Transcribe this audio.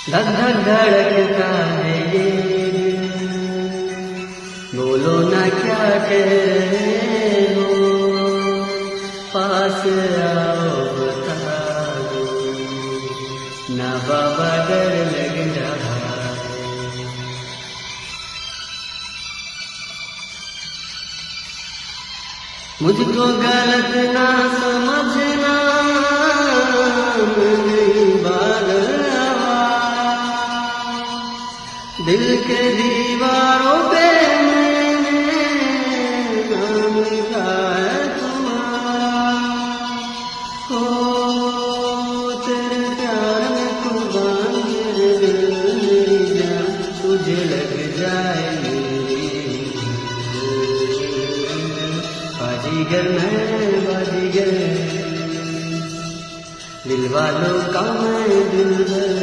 धक धक धड़कता है ये दिल, बोलो ना क्या कह रहे हो, पास आओ बता दो ना बाबा डर लग रहा है। मुझको गलत ना समझना, नहीं पागल दिल के दीवारों पे मैंने नाम लिखा है तुम्हारा। हो तेरे प्यार में कुर्बान मेरे दिल मेरी जान, तुझे लग जाए मेरी बाजीगर मैं बाजीगर, दिल वालों का मैं दिलबर।